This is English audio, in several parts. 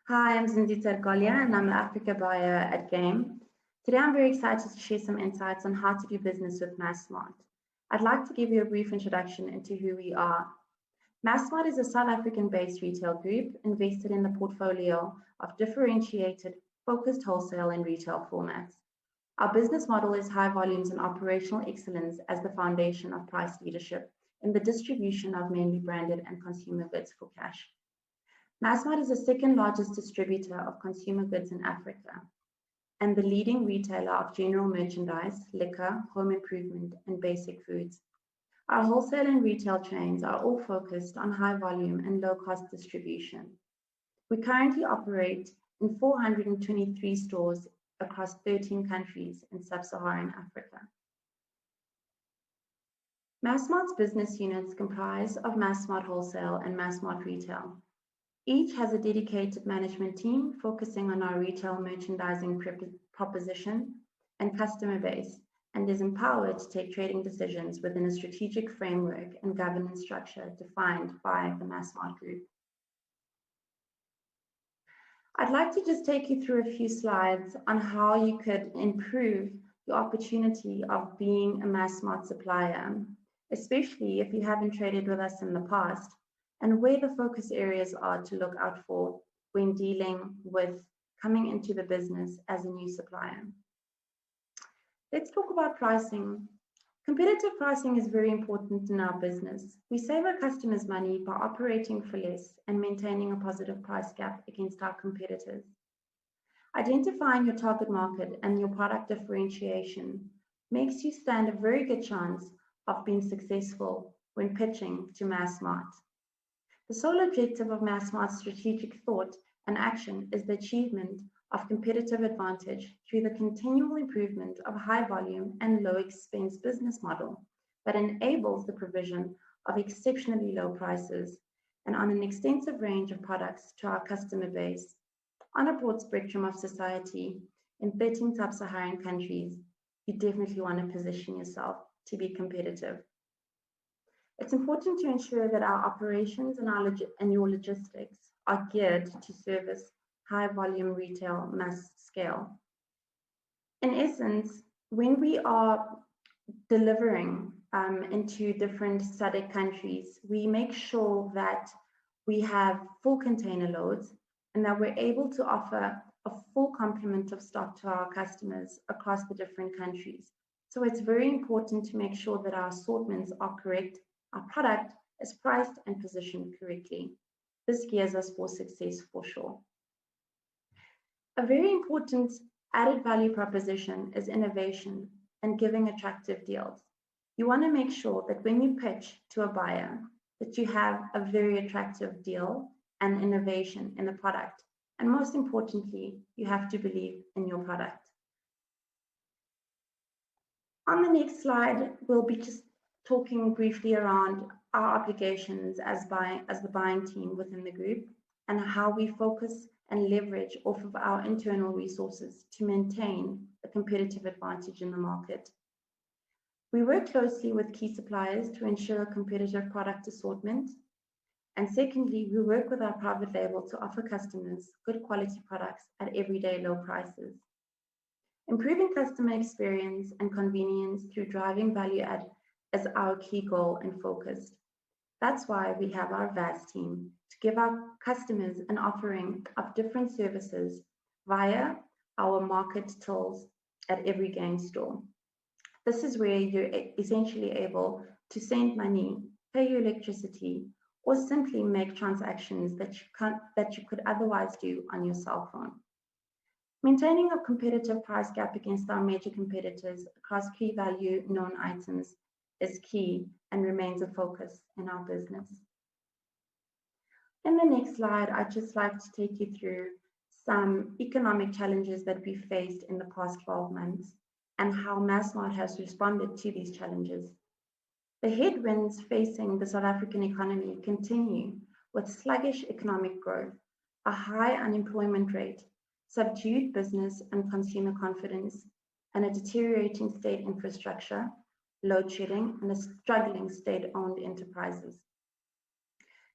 Hi, I'm Zinzi and I'm an Africa buyer at Game. Today I'm very excited to share some insights on how to do business with Massmart. I'd like to give you a brief introduction into who we are. Massmart is a South African-based retail group invested in the portfolio of differentiated, focused wholesale and retail formats. Our business model is high volumes and operational excellence as the foundation of price leadership in the distribution of mainly branded and consumer goods for cash. Massmart is the second largest distributor of consumer goods in Africa and the leading retailer of general merchandise, liquor, home improvement, and basic foods. Our wholesale and retail chains are all focused on high volume and low cost distribution. We currently operate in 423 stores across 13 countries in sub-Saharan Africa. Massmart's business units comprise of Massmart Wholesale and Massmart Retail. Each has a dedicated management team focusing on our retail merchandising proposition and customer base, and is empowered to take trading decisions within a strategic framework and governance structure defined by the Massmart Group. I'd like to just take you through a few slides on how you could improve the opportunity of being a Massmart supplier, especially if you haven't traded with us in the past, and where the focus areas are to look out for when dealing with coming into the business as a new supplier. Let's talk about pricing. Competitive pricing is very important in our business. We save our customers money by operating for less and maintaining a positive price gap against our competitors. Identifying your target market and your product differentiation makes you stand a very good chance of being successful when pitching to Massmart. The sole objective of Massmart's strategic thought and action is the achievement of competitive advantage through the continual improvement of high volume and low expense business model that enables the provision of exceptionally low prices and on an extensive range of products to our customer base on a broad spectrum of society in 13 sub-Saharan countries. You definitely want to position yourself to be competitive. It's important to ensure that our operations and your logistics are geared to service high volume retail mass scale. In essence, when we are delivering into different SADC countries, we make sure that we have full container loads and that we're able to offer a full complement of stock to our customers across the different countries. So it's very important to make sure that our assortments are correct, our product is priced and positioned correctly. This gears us for success for sure. A very important added value proposition is innovation and giving attractive deals. You want to make sure that when you pitch to a buyer, that you have a very attractive deal and innovation in the product. And most importantly, you have to believe in your product. On the next slide, we'll be just talking briefly around our obligations as the buying team within the group and how we focus and leverage off of our internal resources to maintain a competitive advantage in the market. We work closely with key suppliers to ensure a competitive product assortment. And secondly, we work with our private label to offer customers good quality products at everyday low prices. Improving customer experience and convenience through driving value add is our key goal and focus. That's why we have our VAS team to give our customers an offering of different services via our market tools at every Game store. This is where you're essentially able to send money, pay your electricity, or simply make transactions that you could otherwise do on your cell phone. Maintaining a competitive price gap against our major competitors across key value known items is key and remains a focus in our business. In the next slide, I'd just like to take you through some economic challenges that we faced in the past 12 months and how Massmart has responded to these challenges. The headwinds facing the South African economy continue with sluggish economic growth, a high unemployment rate, subdued business and consumer confidence, and a deteriorating state infrastructure, load shedding, and a struggling state-owned enterprises.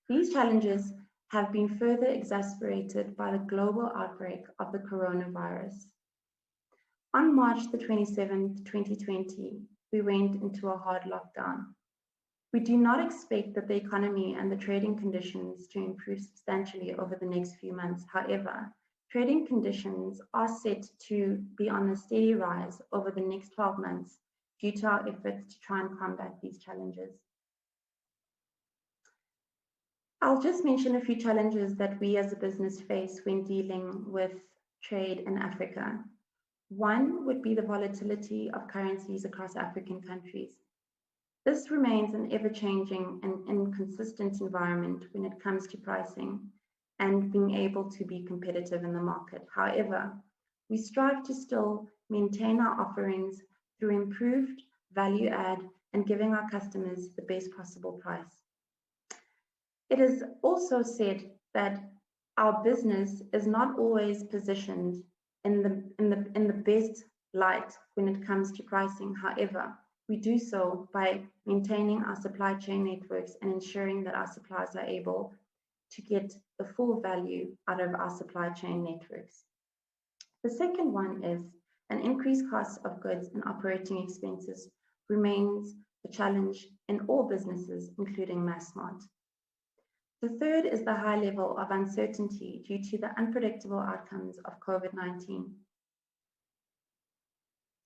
These challenges have been further exacerbated by the global outbreak of the coronavirus. On March the 27th, 2020, we went into a hard lockdown. We do not expect that the economy and the trading conditions to improve substantially over the next few months. However, trading conditions are set to be on a steady rise over the next 12 months due to our efforts to try and combat these challenges. I'll just mention a few challenges that we as a business face when dealing with trade in Africa. One would be the volatility of currencies across African countries. This remains an ever-changing and inconsistent environment when it comes to pricing and being able to be competitive in the market. However, we strive to still maintain our offerings through improved value add and giving our customers the best possible price. It is also said that our business is not always positioned in the best light when it comes to pricing. However, we do so by maintaining our supply chain networks and ensuring that our suppliers are able to get the full value out of our supply chain networks. The second one is an increased cost of goods and operating expenses remains a challenge in all businesses, including Massmart. The third is the high level of uncertainty due to the unpredictable outcomes of COVID-19.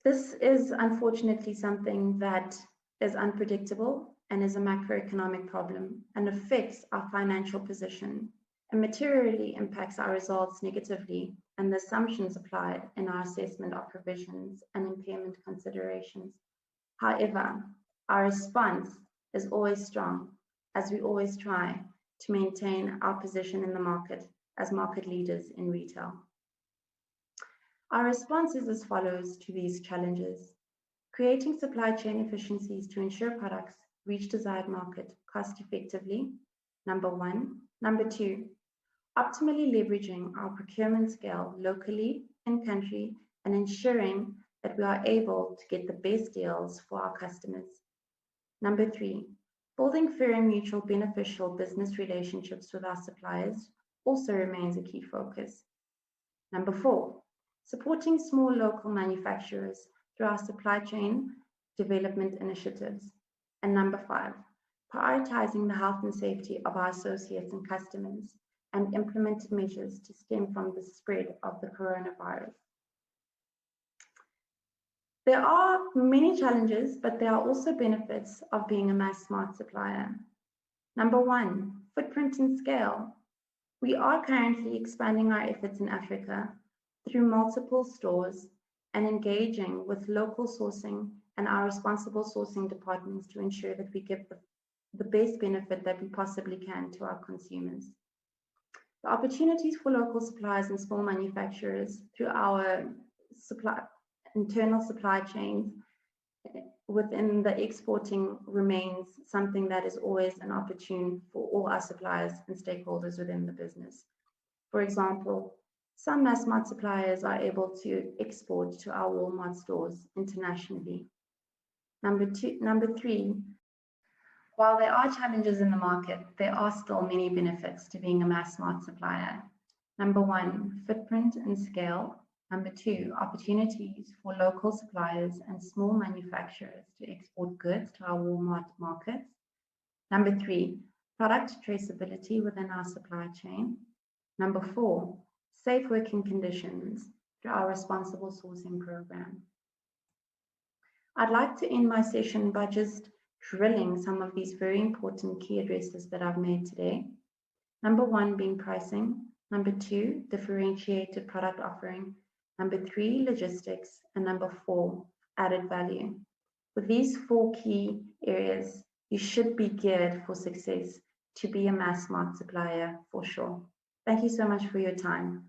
This is unfortunately something that is unpredictable and is a macroeconomic problem and affects our financial position and materially impacts our results negatively and the assumptions applied in our assessment of provisions and impairment considerations. However, our response is always strong, as we always try to maintain our position in the market as market leaders in retail. Our response is as follows to these challenges: creating supply chain efficiencies to ensure products reach desired market cost effectively, number one. Number two, optimally leveraging our procurement scale locally in country and ensuring that we are able to get the best deals for our customers. Number three, building fair and mutual beneficial business relationships with our suppliers also remains a key focus. Number four, supporting small local manufacturers through our supply chain development initiatives. And number five, prioritizing the health and safety of our associates and customers and implemented measures to stem from the spread of the coronavirus. There are many challenges, but there are also benefits of being a Massmart supplier. Number one, footprint and scale. We are currently expanding our efforts in Africa through multiple stores and engaging with local sourcing and our responsible sourcing departments to ensure that we give the best benefit that we possibly can to our consumers. The opportunities for local suppliers and small manufacturers through our internal supply chains within the exporting remains something that is always an opportunity for all our suppliers and stakeholders within the business. For example, some Massmart suppliers are able to export to our Walmart stores internationally. Number three, while there are challenges in the market, there are still many benefits to being a Massmart supplier. Number one, footprint and scale. Number two, opportunities for local suppliers and small manufacturers to export goods to our Walmart markets. Number three, product traceability within our supply chain. Number four, safe working conditions through our responsible sourcing program. I'd like to end my session by just drilling some of these very important key addresses that I've made today. Number one being pricing. Number two, differentiated product offering. Number three, logistics. And number four, added value. With these four key areas, you should be geared for success to be a Massmart supplier for sure. Thank you so much for your time.